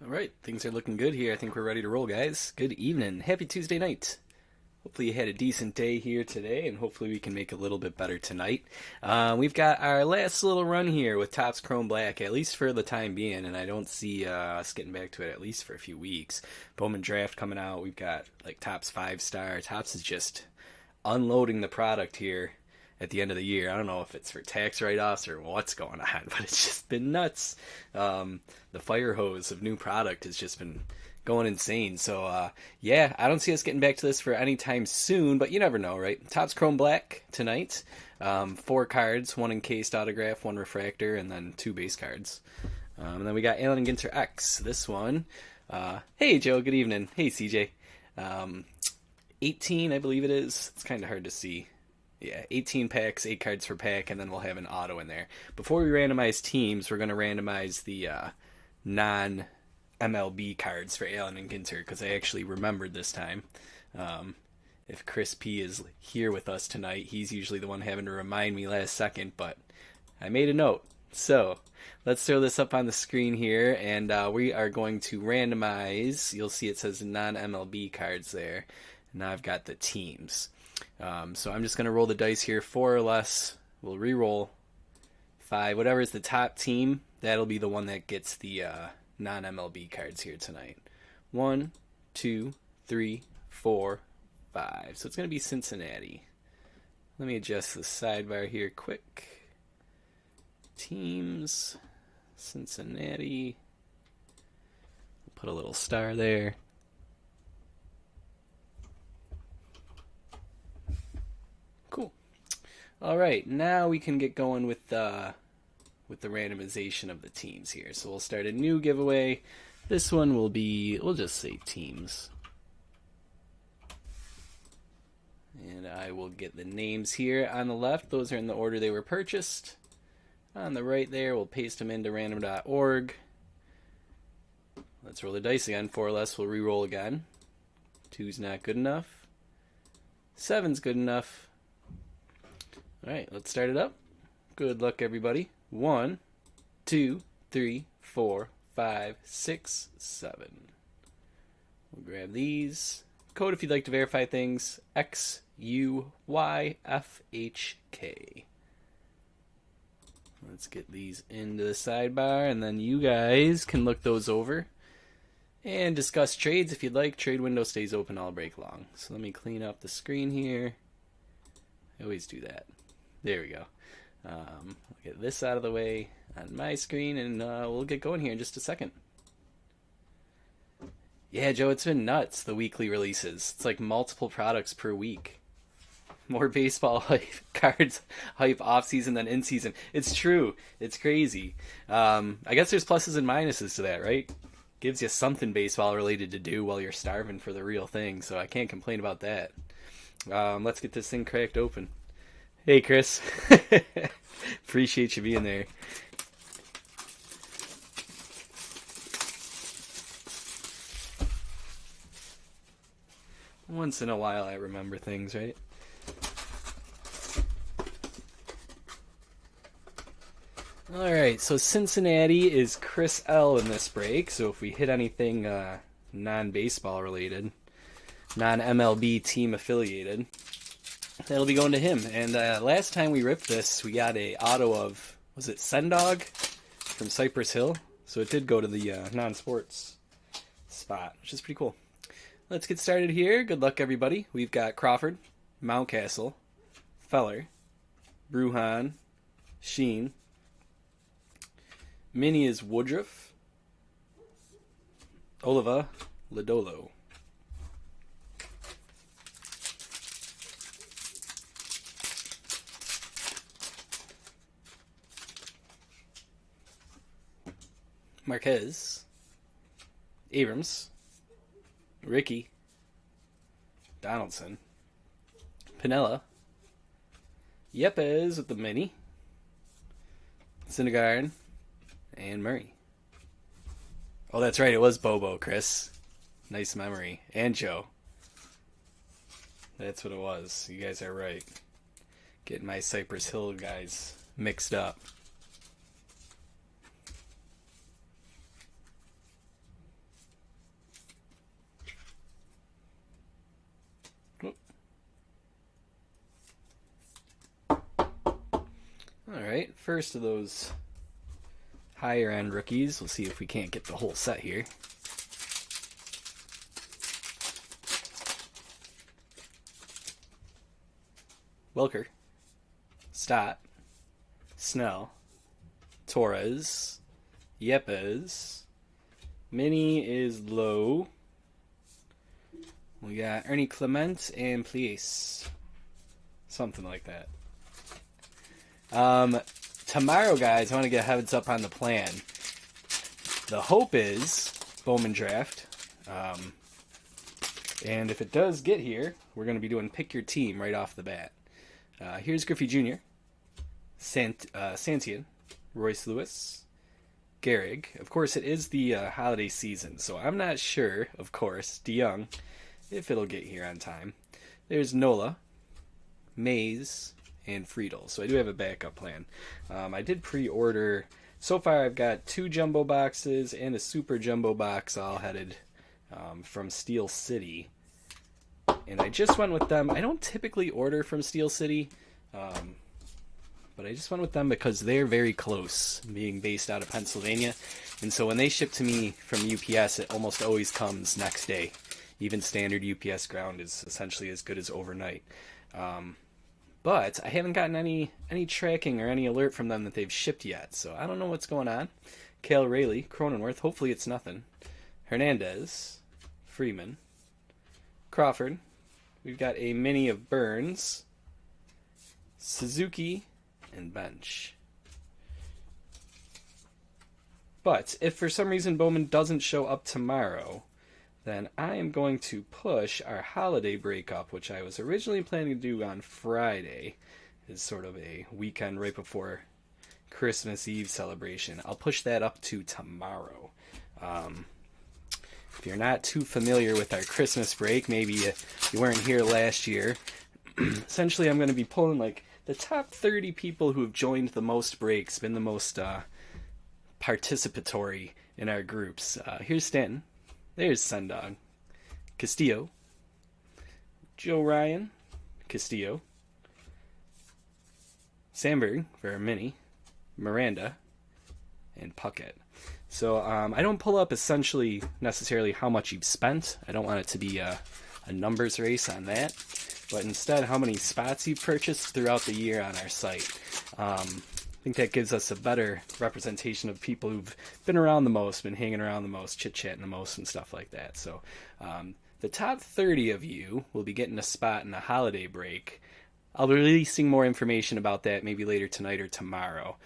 All right, things are looking good here. I think we're ready to roll, guys. Good evening. Happy Tuesday night. Hopefully you had a decent day here today, and hopefully we can make it a little bit better tonight. We've got our last little run here with Topps Chrome Black, at least for the time being, and I don't see us getting back to it at least for a few weeks. Bowman Draft coming out. We've got like Topps 5-star. Topps is just unloading the product here at the end of the year. I don't know if it's for tax write-offs or what's going on, but it's just been nuts. The fire hose of new product has just been going insane. So, yeah, I don't see us getting back to this for any time soon, but you never know, right? Topps Chrome Black tonight. 4 cards, 1 encased autograph, 1 refractor, and then 2 base cards. And then we got Allen Ginter X. This one. Hey, Joe. Good evening. Hey, CJ. 18, I believe it is. It's kind of hard to see. Yeah, 18 packs, 8 cards per pack, and then we'll have an auto in there. Before we randomize teams, we're going to randomize the non-MLB cards for Allen and Ginter, because I actually remembered this time. If Chris P is here with us tonight, he's usually the one having to remind me last second, but I made a note. So, let's throw this up on the screen here, and we are going to randomize. You'll see it says non-MLB cards there. Now I've got the teams. So I'm just going to roll the dice here, 4 or less. We'll re-roll 5. Whatever is the top team, that'll be the one that gets the non-MLB cards here tonight. 1, 2, 3, 4, 5. So it's going to be Cincinnati. Let me adjust the sidebar here quick. Teams, Cincinnati. Put a little star there. Cool. All right, now we can get going with the randomization of the teams here. So we'll start a new giveaway. This one will be, we'll just say teams. And I will get the names here. On the left, those are in the order they were purchased. On the right there, we'll paste them into random.org. Let's roll the dice again. 4 or less, we'll re-roll again. 2's not good enough. 7's good enough. All right, let's start it up. Good luck, everybody. 1, 2, 3, 4, 5, 6, 7. We'll grab these. Code if you'd like to verify things. XUYFHK. Let's get these into the sidebar, and then you guys can look those over and discuss trades if you'd like. Trade window stays open all break long. So let me clean up the screen here. I always do that. There we go. I'll get this out of the way on my screen, and we'll get going here in just a second. Yeah, Joe, it's been nuts, the weekly releases. It's like multiple products per week. More baseball hype, cards hype off-season than in-season. It's true. It's crazy. I guess there's pluses and minuses to that, right? Gives you something baseball-related to do while you're starving for the real thing, so I can't complain about that. Let's get this thing cracked open. Hey, Chris. Appreciate you being there. Once in a while I remember things, right? Alright, so Cincinnati is Chris L in this break, so if we hit anything non-baseball related, non-MLB team affiliated, that'll be going to him. And last time we ripped this, we got a auto of, was it Sendog from Cypress Hill? So it did go to the non-sports spot, which is pretty cool. Let's get started here. Good luck, everybody. We've got Crawford, Mountcastle, Feller, Bruhan, Sheen. Mini is Woodruff, Oliva, Lodolo. Marquez, Abrams, Ricky, Donaldson, Pinella, Yepes with the mini, Syndergaard, and Murray. Oh, that's right, it was Bobo, Chris. Nice memory. And Joe. That's what it was. You guys are right. Getting my Cypress Hill guys mixed up. right, first of those higher end rookies. We'll see if we can't get the whole set here. Welker, Stott, Snell, Torres, Yepes, Mini is low. We got Ernie Clement and Plies. Something like that. Tomorrow, guys, I want to get a heads up on the plan. The hope is Bowman draft. And if it does get here, we're going to be doing pick your team right off the bat. Here's Griffey Jr., Santian, Royce Lewis, Gehrig. Of course, it is the holiday season, so I'm not sure, of course, DeYoung, if it'll get here on time. There's Nola, Mays, and Friedel. So I do have a backup plan. I did pre-order. So far, I've got 2 jumbo boxes and a super jumbo box all headed from Steel City. And I just went with them. I don't typically order from Steel City, but I just went with them because they're very close, being based out of Pennsylvania. And so when they ship to me from UPS, it almost always comes next day. Even standard UPS ground is essentially as good as overnight. But I haven't gotten any tracking or any alert from them that they've shipped yet, so I don't know what's going on. Cale Rayleigh, Cronenworth, hopefully it's nothing. Hernandez, Freeman, Crawford. We've got a mini of Burns, Suzuki, and Bench. But if for some reason Bowman doesn't show up tomorrow, then I am going to push our holiday breakup, which I was originally planning to do on Friday, as sort of a weekend right before Christmas Eve celebration. I'll push that up to tomorrow. If you're not too familiar with our Christmas break, maybe you weren't here last year, essentially I'm going to be pulling like the top 30 people who have joined the most breaks, been the most participatory in our groups. Here's Stanton. There's Sundog. Castillo. Joe Ryan. Castillo. Sandberg for a mini. Miranda. And Puckett. So I don't pull up essentially necessarily how much you've spent. I don't want it to be a numbers race on that. But instead how many spots you've purchased throughout the year on our site. I think that gives us a better representation of people who've been around the most, been hanging around the most, chit-chatting the most, and stuff like that. So the top 30 of you will be getting a spot in the holiday break. I'll be releasing more information about that maybe later tonight or tomorrow.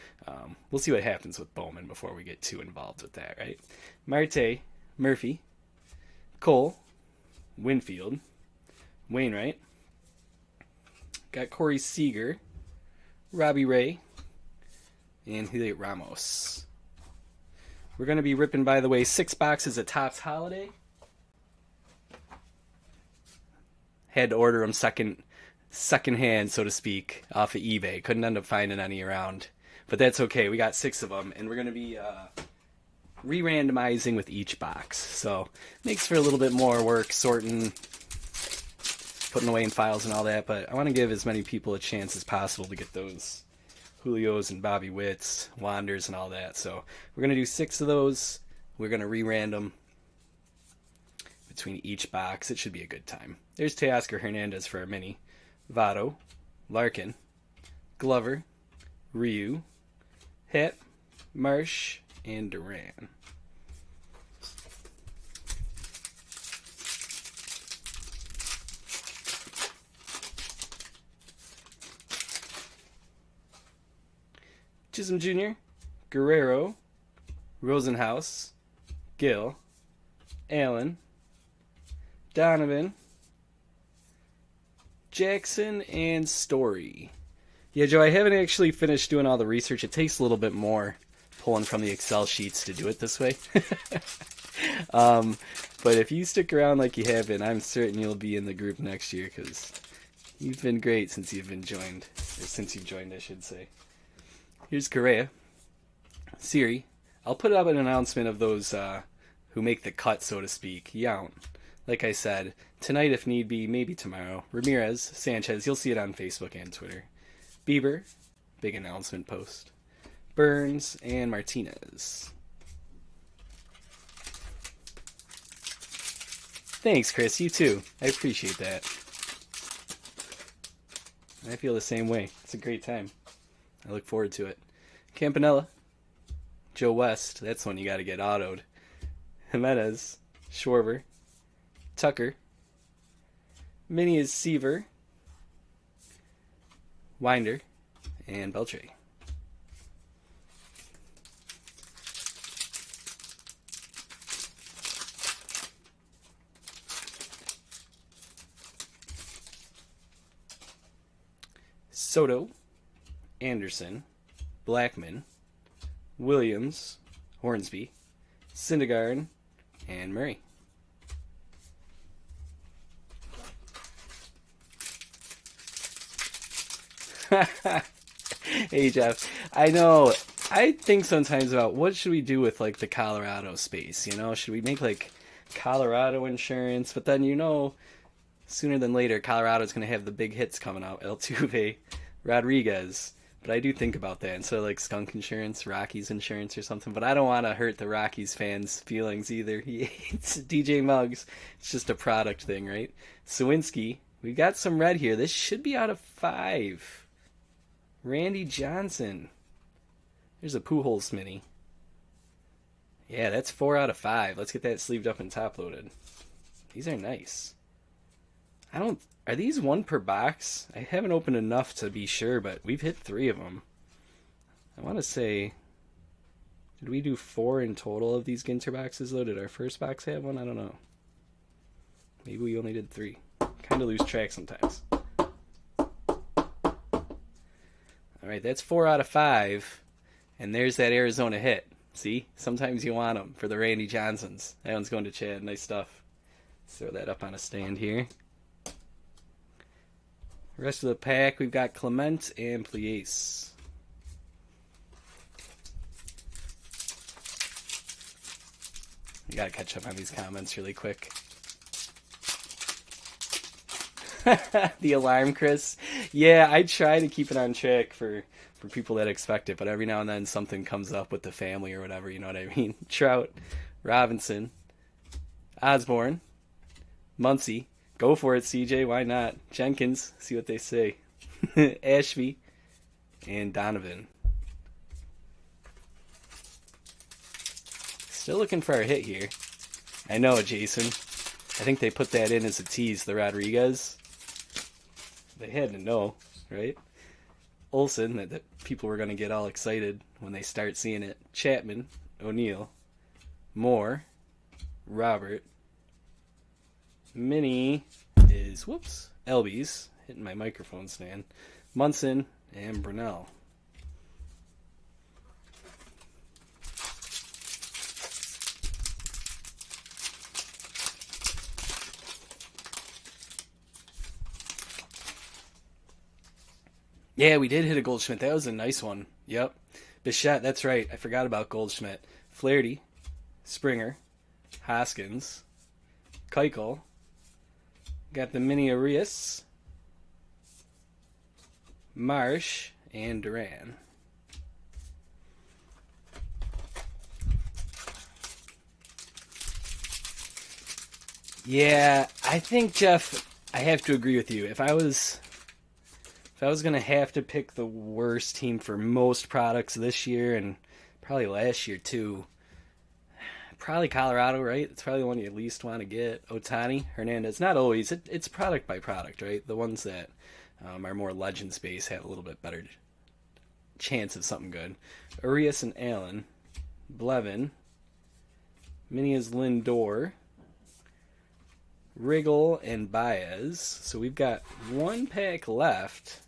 We'll see what happens with Bowman before we get too involved with that, right? Marte, Murphy, Cole, Winfield, Wainwright, got Corey Seager, Robbie Ray, and Heliot Ramos. We're going to be ripping, by the way, 6 boxes of Topps Holiday. Had to order them second hand, so to speak, off of eBay. Couldn't end up finding any around. But that's okay. We got 6 of them, and we're going to be re-randomizing with each box. So makes for a little bit more work, sorting, putting away in files and all that. But I want to give as many people a chance as possible to get those Julios and Bobby Witts, Wanders, and all that. So we're going to do 6 of those. We're going to re-random between each box. It should be a good time. There's Teoscar Hernandez for our mini. Votto, Larkin, Glover, Ryu, Hip, Marsh, and Duran. Chisholm Jr., Guerrero, Rosenhaus, Gill, Allen, Donovan, Jackson, and Story. Yeah, Joe, I haven't actually finished doing all the research. It takes a little bit more pulling from the Excel sheets to do it this way. But if you stick around like you have been, I'm certain you'll be in the group next year because you've been great since you've joined, I should say. Here's Correa, Siri. I'll put up an announcement of those who make the cut, so to speak. Yount. Like I said, tonight if need be, maybe tomorrow. Ramirez, Sanchez, you'll see it on Facebook and Twitter. Bieber, Big announcement post. Burns and Martinez. Thanks, Chris. You too. I appreciate that. I feel the same way. It's a great time. I look forward to it. Campanella. Joe West. That's one you got to get autoed. Jimenez. Schwarber. Tucker. Mini is Seaver. Winder. And Beltre. Soto, Anderson, Blackman, Williams, Hornsby, Syndergaard, and Murray. Hey Jeff, I know. I think sometimes about what should we do with like the Colorado space. You know, should we make like Colorado insurance? But then sooner than later, Colorado's going to have the big hits coming out. Altuve, Rodriguez. But I do think about that. Instead of like skunk insurance, Rockies insurance or something. But I don't want to hurt the Rockies fans' feelings either. He hates DJ Muggs. It's just a product thing, right? Sawinski. We've got some red here. This should be out of 5. Randy Johnson. There's a Pujols mini. Yeah, that's 4 out of 5. Let's get that sleeved up and top loaded. These are nice. Are these 1 per box? I haven't opened enough to be sure, but we've hit 3 of them. I want to say, did we do 4 in total of these Ginter boxes though? Did our first box have one? I don't know. Maybe we only did 3. Kind of lose track sometimes. Alright, that's 4 out of 5. And there's that Arizona hit. See? Sometimes you want them for the Randy Johnsons. That one's going to Chad. Nice stuff. Let's throw that up on a stand here. The rest of the pack, we've got Clement and Plies. You gotta catch up on these comments really quick. The alarm, Chris. Yeah, I try to keep it on track for people that expect it, but every now and then something comes up with the family or whatever, you know what I mean? Trout, Robinson, Osborne, Muncy. Go for it, CJ. Why not? Jenkins. See what they say. Ashby and Donovan. Still looking for our hit here. I know, Jason. I think they put that in as a tease, the Rodriguez. They had to know, right? Olsen, that people were going to get all excited when they start seeing it. Chapman, O'Neill, Moore, Robert. Mini is, Elbies, hitting my microphone stand. Munson and Brunell. Yeah, we did hit a Goldschmidt. That was a nice one. Yep. Bichette, that's right. I forgot about Goldschmidt. Flaherty, Springer, Hoskins, Keuchel. Got the mini Arias, Marsh, and Duran. Yeah, I think, Jeff, I have to agree with you. If I was going to have to pick the worst team for most products this year and probably last year too, probably Colorado, right? It's probably the one you at least want to get. Ohtani, Hernandez. Not always. It's product by product, right? The ones that are more legend space have a little bit better chance of something good. Arias and Allen. Blevin. Mini is Lindor. Riggle and Baez. So we've got 1 pack left.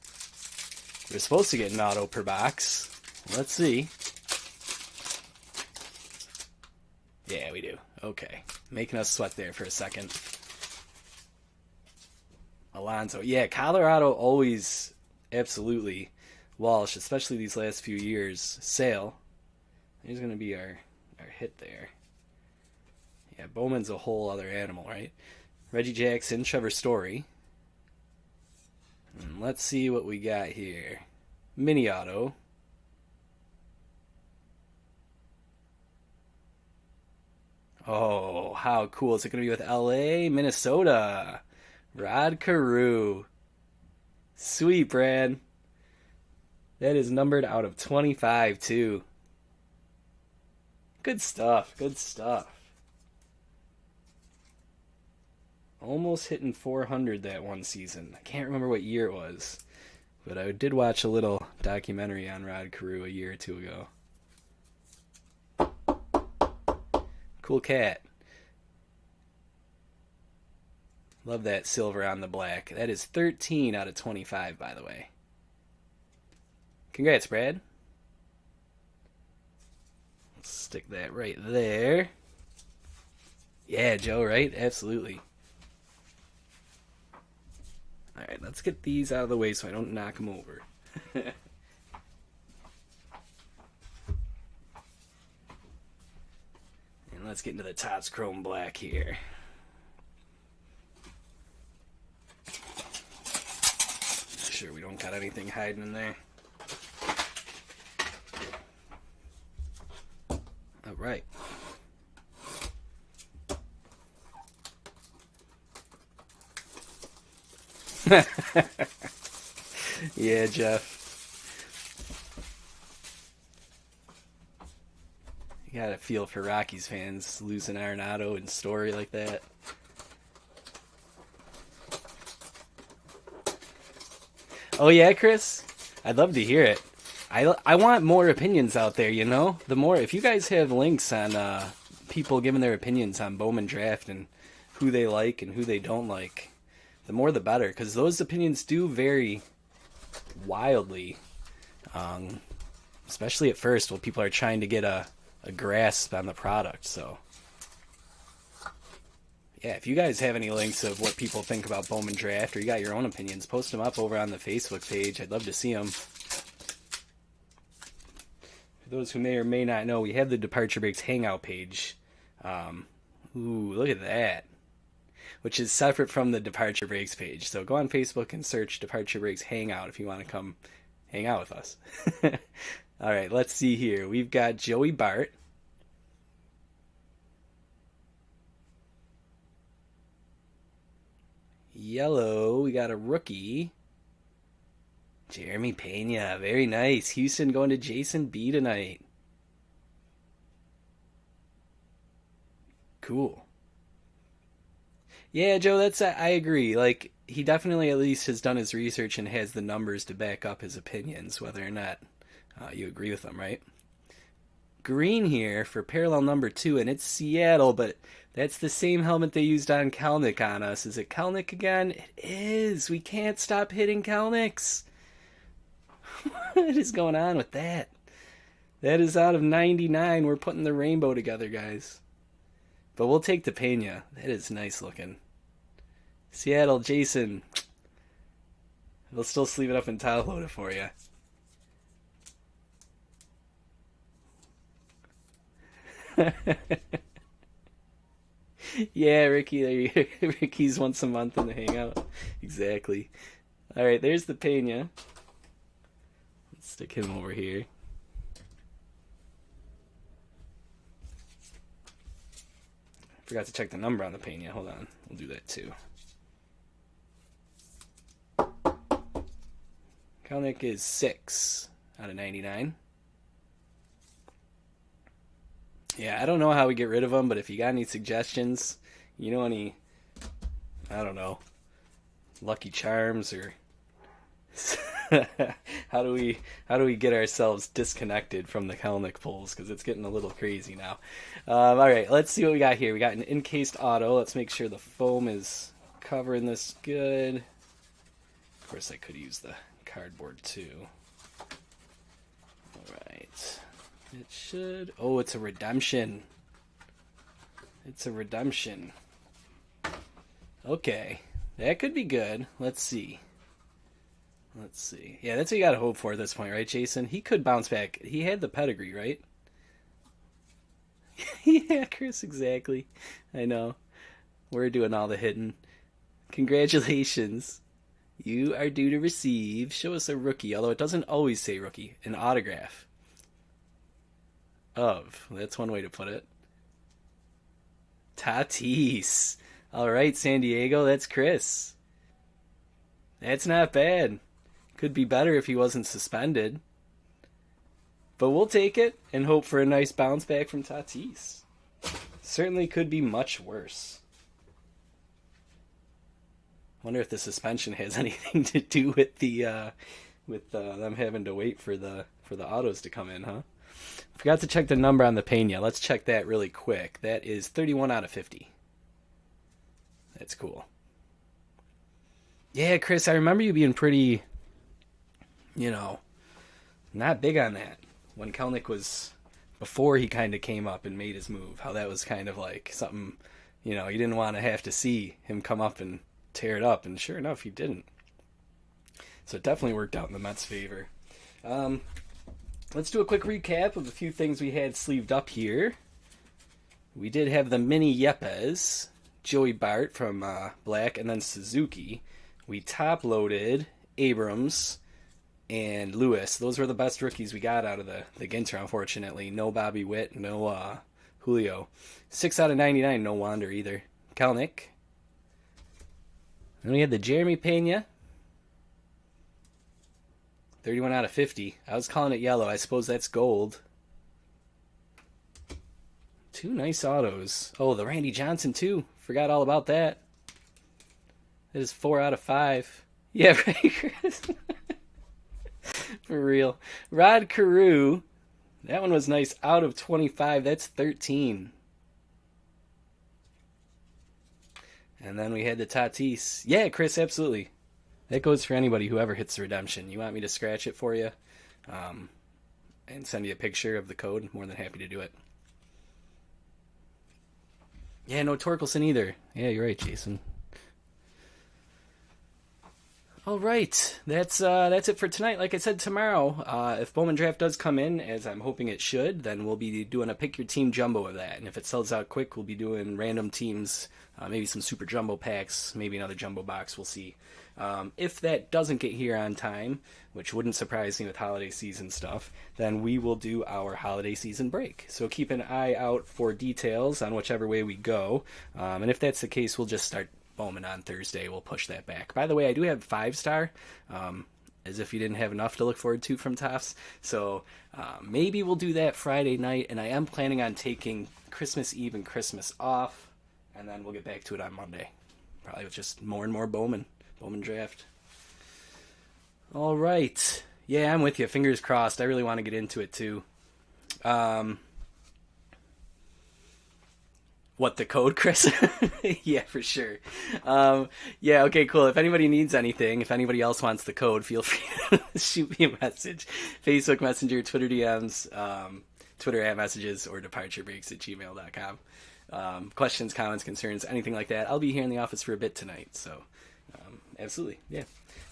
We're supposed to get an auto per box. Let's see. Yeah, we do. Okay. Making us sweat there for a second. Alonso. Yeah, Colorado always, absolutely. Walsh, especially these last few years. Sale. He's going to be our hit there. Yeah, Bowman's a whole other animal, right? Reggie Jackson, Trevor Story. And let's see what we got here. Mini auto. Oh, how cool is it going to be with LA, Minnesota? Rod Carew. Sweet, Brad. That is numbered out of 25, too. Good stuff. Good stuff. Almost hitting 400 that one season. I can't remember what year it was, but I did watch a little documentary on Rod Carew a year or two ago. Cool cat. Love that silver on the black. That is 13 out of 25, by the way. Congrats, Brad. Let's stick that right there. Yeah, Joe, right? Absolutely. Alright, let's get these out of the way so I don't knock them over. And let's get into the Topps Chrome Black here. Make sure we don't got anything hiding in there. Alright. Yeah, Jeff. You got a feel for Rockies fans losing Arenado and Story like that. Oh yeah, Chris? I'd love to hear it. I want more opinions out there, you know? The more, if you guys have links on people giving their opinions on Bowman Draft and who they like and who they don't like, the more the better, because those opinions do vary wildly, especially at first when people are trying to get a grasp on the product. So yeah, if you guys have any links of what people think about Bowman Draft, or you got your own opinions, post them up over on the Facebook page. I'd love to see them. For those who may or may not know, we have the Departure Breaks Hangout page. Ooh, look at that. Which is separate from the Departure Breaks page. So go on Facebook and search Departure Breaks Hangout if you want to come hang out with us. Alright, let's see here. We've got Joey Bart. Yellow, we got a rookie. Jeremy Pena, very nice. Houston going to Jason B tonight. Cool. Yeah, Joe, that's I agree. Like, he definitely at least has done his research and has the numbers to back up his opinions, whether or not you agree with them, right? Green here for parallel number 2, and it's Seattle, but that's the same helmet they used on Kelnick on us. Is it Kelnick again? It is. We can't stop hitting Kelnicks. What is going on with that? That is out of 99. We're putting the rainbow together, guys. But we'll take the Pena. That is nice looking. Seattle, Jason. We'll still sleeve it up and tile load it for you. Yeah, Ricky, there you Ricky's once a month in the hangout. Exactly. Alright, there's the Pena. Let's stick him over here. Forgot to check the number on the Pena. Hold on. We'll do that too. Kelnick is 6 out of 99. Yeah, I don't know how we get rid of them, but if you got any suggestions, you know, any, I don't know, Lucky Charms, or how do we get ourselves disconnected from the Kelnick pulls, because it's getting a little crazy now. All right, let's see what we got here. We got an encased auto. Let's make sure the foam is covering this good. Of course, I could use the cardboard too. All right. It should... Oh, it's a redemption. It's a redemption. Okay. That could be good. Let's see. Let's see. Yeah, that's what you gotta hope for at this point, right, Jason? He could bounce back. He had the pedigree, right? Yeah, Chris, exactly. I know. We're doing all the hitting. Congratulations. You are due to receive. Show us a rookie, although it doesn't always say rookie. An autograph. Of. That's one way to put it. Tatis. All right, San Diego. That's Chris. That's not bad. Could be better if he wasn't suspended. But we'll take it and hope for a nice bounce back from Tatis. Certainly could be much worse. Wonder if the suspension has anything to do with them having to wait for the autos to come in, huh? Forgot to check the number on the Pena. Let's check that really quick. That is 31 out of 50. That's cool. Yeah, Chris, I remember you being pretty, not big on that when Kelnick was, before he kind of came up and made his move. How that was kind of like something, you didn't want to have to see him come up and tear it up, and sure enough, he didn't. So it definitely worked out in the Mets' favor. Let's do a quick recap of a few things we had sleeved up here. We did have the mini Yepes, Joey Bart from Black, and then Suzuki. We top-loaded Abrams and Lewis. Those were the best rookies we got out of the Ginter, unfortunately. No Bobby Witt, no Julio. 6 out of 99, no Wander either. Kelnick. Then we had the Jeremy Pena. 31 out of 50. I was calling it yellow. I suppose that's gold. 2 nice autos. Oh, the Randy Johnson, too. Forgot all about that. That is 4 out of 5. Yeah, right, Chris. For real. Rod Carew. That one was nice. Out of 25. That's 13. And then we had the Tatis. Yeah, Chris, absolutely. That goes for anybody who ever hits the redemption. You want me to scratch it for you and send you a picture of the code? More than happy to do it. Yeah, no Torkelson either. Yeah, you're right, Jason. All right, that's it for tonight. Like I said, tomorrow, if Bowman Draft does come in, as I'm hoping it should, then we'll be doing a pick your team jumbo of that. And if it sells out quick, we'll be doing random teams, maybe some super jumbo packs, maybe another jumbo box. We'll see. If that doesn't get here on time, which wouldn't surprise me with holiday season stuff, then we will do our holiday season break. So keep an eye out for details on whichever way we go. And if that's the case, we'll just start Bowman on Thursday. We'll push that back. By the way, I do have 5-star, as if you didn't have enough to look forward to from Topps. So maybe we'll do that Friday night, and I am planning on taking Christmas Eve and Christmas off, and then we'll get back to it on Monday. Probably with just more and more Bowman Draft. All right. Yeah, I'm with you. Fingers crossed. I really want to get into it too. What, the code, Chris? Yeah, for sure. Yeah, okay, cool. If anybody needs anything, if anybody else wants the code, feel free to shoot me a message. Facebook Messenger, Twitter DMs, Twitter @ messages, or departurebreaks@gmail.com. Questions, comments, concerns, anything like that. I'll be here in the office for a bit tonight, so absolutely, yeah.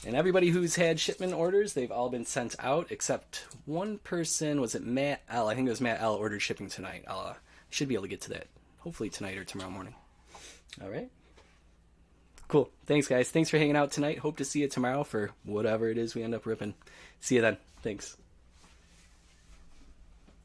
And everybody who's had shipment orders, they've all been sent out, except one person. Was it Matt L? I think it was Matt L. ordered shipping tonight. I should be able to get to that hopefully tonight or tomorrow morning. All right. Cool. Thanks, guys. Thanks for hanging out tonight. Hope to see you tomorrow for whatever it is we end up ripping. See you then. Thanks.